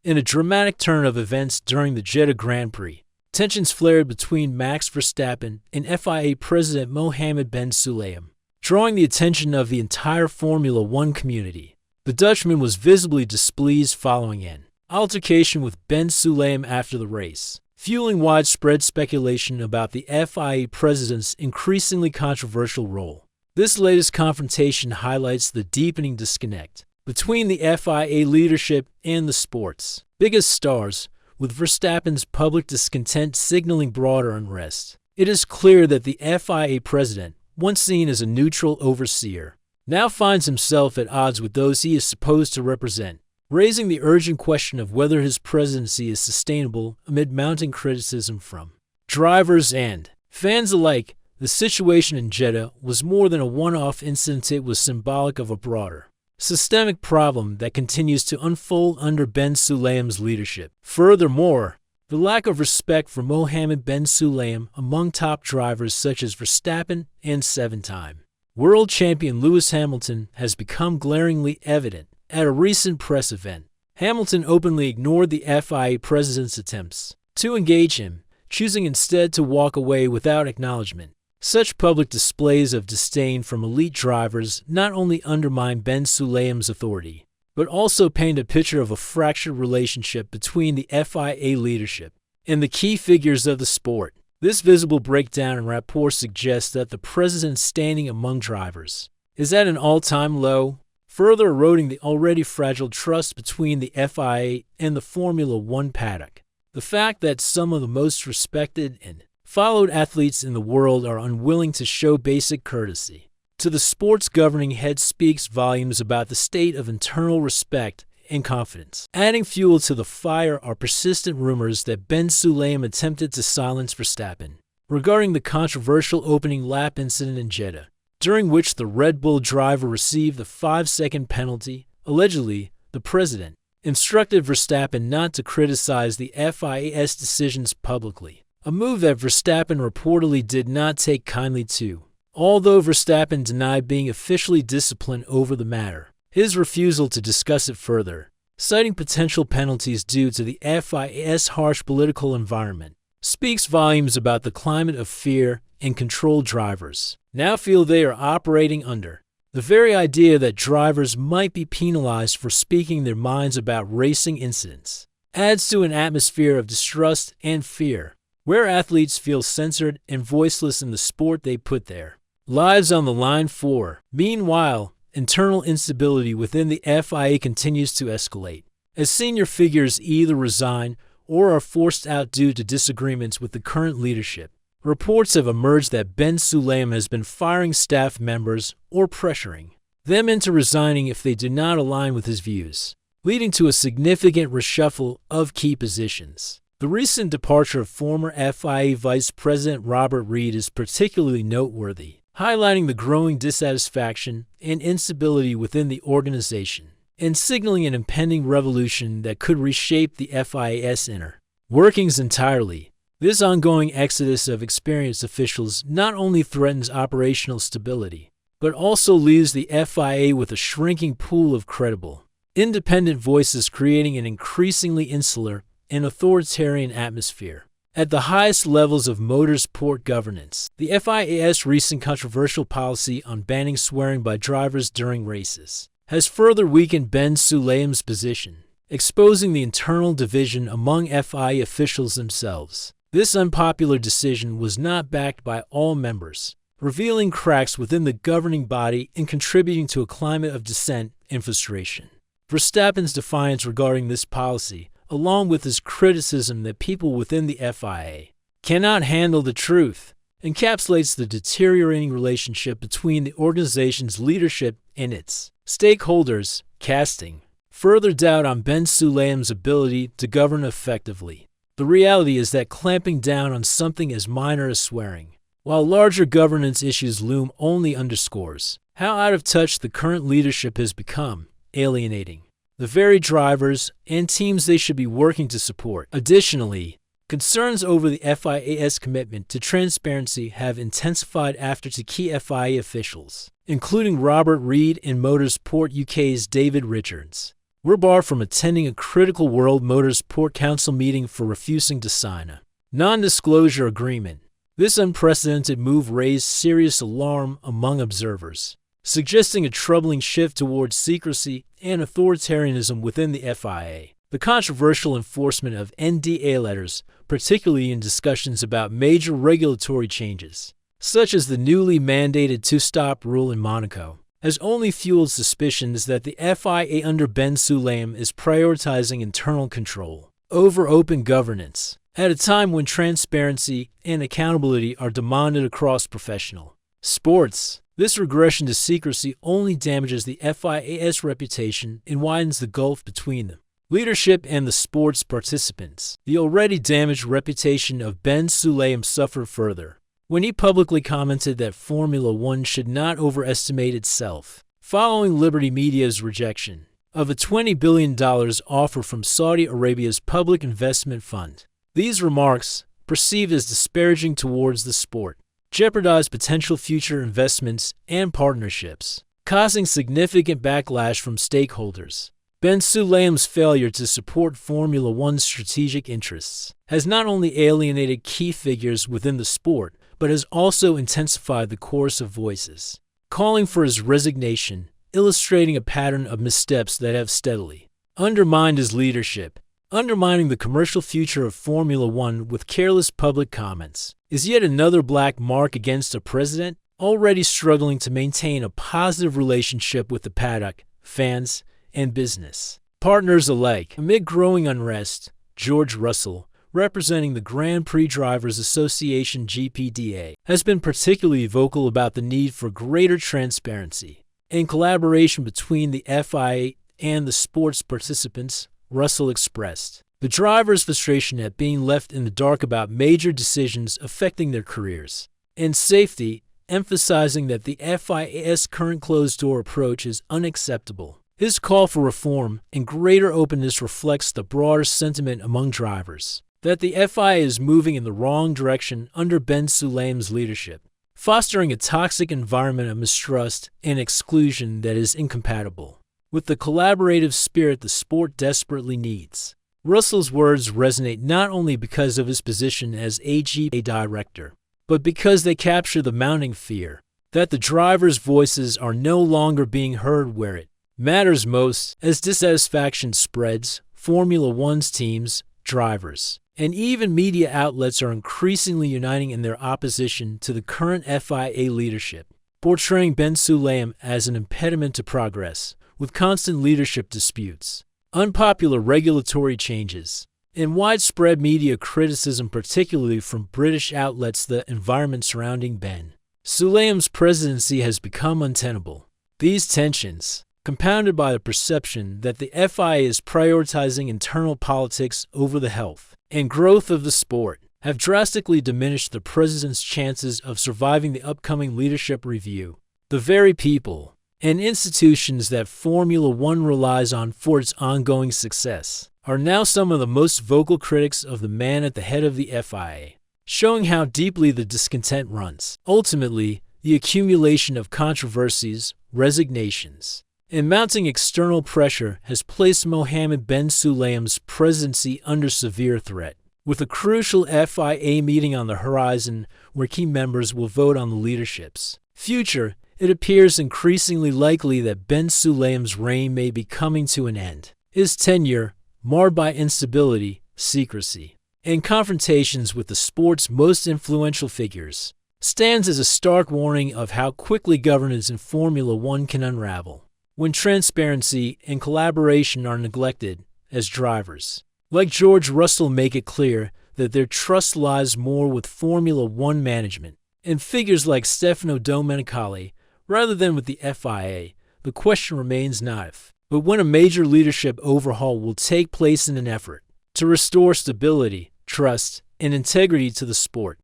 In a dramatic turn of events during the Jeddah Grand Prix, tensions flared between Max Verstappen and FIA President Mohammed Ben Sulayem, drawing the attention of the entire Formula One community. The Dutchman was visibly displeased following an altercation with Ben Sulayem after the race, fueling widespread speculation about the FIA president's increasingly controversial role. This latest confrontation highlights the deepening disconnect between the FIA leadership and the sport's biggest stars, with Verstappen's public discontent signaling broader unrest. It is clear that the FIA president, once seen as a neutral overseer, now finds himself at odds with those he is supposed to represent, raising the urgent question of whether his presidency is sustainable amid mounting criticism from drivers and fans alike. The situation in Jeddah was more than a one-off incident. It was symbolic of a broader, systemic problem that continues to unfold under Ben Sulayem's leadership. Furthermore, the lack of respect for Mohammed Ben Sulayem among top drivers such as Verstappen and seven-time world champion Lewis Hamilton has become glaringly evident. At a recent press event, Hamilton openly ignored the FIA president's attempts to engage him, choosing instead to walk away without acknowledgement. Such public displays of disdain from elite drivers not only undermine Ben Sulayem's authority, but also paint a picture of a fractured relationship between the FIA leadership and the key figures of the sport. This visible breakdown in rapport suggests that the president's standing among drivers is at an all-time low, further eroding the already fragile trust between the FIA and the Formula One paddock. The fact that some of the most respected and followed athletes in the world are unwilling to show basic courtesy to the sport's governing head speaks volumes about the state of internal respect and confidence. Adding fuel to the fire are persistent rumors that Ben Sulayem attempted to silence Verstappen regarding the controversial opening lap incident in Jeddah, during which the Red Bull driver received the 5-second penalty. Allegedly, the president instructed Verstappen not to criticize the FIA's decisions publicly, a move that Verstappen reportedly did not take kindly to. Although Verstappen denied being officially disciplined over the matter, his refusal to discuss it further, citing potential penalties due to the FIA's harsh political environment, speaks volumes about the climate of fear and control drivers now feel they are operating under. The very idea that drivers might be penalized for speaking their minds about racing incidents adds to an atmosphere of distrust and fear, where athletes feel censored and voiceless in the sport they put their lives on the line for. Meanwhile, internal instability within the FIA continues to escalate, as senior figures either resign or are forced out due to disagreements with the current leadership. Reports have emerged that Ben Sulayem has been firing staff members or pressuring them into resigning if they do not align with his views, leading to a significant reshuffle of key positions. The recent departure of former FIA Vice President Robert Reid is particularly noteworthy, highlighting the growing dissatisfaction and instability within the organization, and signaling an impending revolution that could reshape the FIA's inner workings entirely. This ongoing exodus of experienced officials not only threatens operational stability, but also leaves the FIA with a shrinking pool of credible, independent voices, creating an increasingly insular and authoritarian atmosphere. At the highest levels of motorsport governance, the FIA's recent controversial policy on banning swearing by drivers during races has further weakened Ben Sulayem's position, exposing the internal division among FIA officials themselves. This unpopular decision was not backed by all members, revealing cracks within the governing body and contributing to a climate of dissent and frustration. Verstappen's defiance regarding this policy, along with his criticism that people within the FIA cannot handle the truth, encapsulates the deteriorating relationship between the organization's leadership and its stakeholders, casting further doubt on Ben Sulayem's ability to govern effectively. The reality is that clamping down on something as minor as swearing, while larger governance issues loom, only underscores how out of touch the current leadership has become, alienating the very drivers and teams they should be working to support. Additionally, concerns over the FIA's commitment to transparency have intensified after two key FIA officials, including Robert Reid and Motorsport UK's David Richards, were barred from attending a critical World Motorsport Council meeting for refusing to sign a non-disclosure agreement. This unprecedented move raised serious alarm among observers, suggesting a troubling shift towards secrecy and authoritarianism within the FIA. The controversial enforcement of NDA letters, particularly in discussions about major regulatory changes, such as the newly mandated two-stop rule in Monaco, has only fueled suspicions that the FIA under Ben Sulayem is prioritizing internal control over open governance, at a time when transparency and accountability are demanded across professional sports. This regression to secrecy only damages the FIA's reputation and widens the gulf between them. Leadership and the sport's participants. The already damaged reputation of Ben Sulayem suffered further when he publicly commented that Formula One should not overestimate itself, following Liberty Media's rejection of a $20 billion offer from Saudi Arabia's Public Investment Fund. These remarks, perceived as disparaging towards the sport, jeopardized potential future investments and partnerships, causing significant backlash from stakeholders. Ben Sulayem's failure to support Formula One's strategic interests has not only alienated key figures within the sport, but has also intensified the chorus of voices calling for his resignation, illustrating a pattern of missteps that have steadily undermined his leadership. Undermining the commercial future of Formula One with careless public comments is yet another black mark against a president already struggling to maintain a positive relationship with the paddock, fans, and business partners alike. Amid growing unrest, George Russell, representing the Grand Prix Drivers Association (GPDA), has been particularly vocal about the need for greater transparency and collaboration between the FIA and the sport's participants. Russell expressed the drivers' frustration at being left in the dark about major decisions affecting their careers and safety, emphasizing that the FIA's current closed-door approach is unacceptable. His call for reform and greater openness reflects the broader sentiment among drivers that the FIA is moving in the wrong direction under Ben Sulayem's leadership, fostering a toxic environment of mistrust and exclusion that is incompatible with the collaborative spirit the sport desperately needs. Russell's words resonate not only because of his position as AGA director, but because they capture the mounting fear that the drivers' voices are no longer being heard where it matters most. As dissatisfaction spreads, Formula One's teams, drivers, and even media outlets are increasingly uniting in their opposition to the current FIA leadership, portraying Ben Sulayem as an impediment to progress, with constant leadership disputes, unpopular regulatory changes, and widespread media criticism, particularly from British outlets. The environment surrounding Ben Sulayem's presidency has become untenable. These tensions, compounded by the perception that the FIA is prioritizing internal politics over the health and growth of the sport, have drastically diminished the president's chances of surviving the upcoming leadership review. The very people and institutions that Formula One relies on for its ongoing success are now some of the most vocal critics of the man at the head of the FIA, showing how deeply the discontent runs. Ultimately, the accumulation of controversies, resignations, and mounting external pressure has placed Mohammed Ben Sulayem's presidency under severe threat. With a crucial FIA meeting on the horizon where key members will vote on the leadership's future, it appears increasingly likely that Ben Sulayem's reign may be coming to an end. His tenure, marred by instability, secrecy, and confrontations with the sport's most influential figures, stands as a stark warning of how quickly governance in Formula One can unravel when transparency and collaboration are neglected. As drivers like George Russell make it clear that their trust lies more with Formula One management and figures like Stefano Domenicali rather than with the FIA, the question remains not if, but when a major leadership overhaul will take place in an effort to restore stability, trust, and integrity to the sport.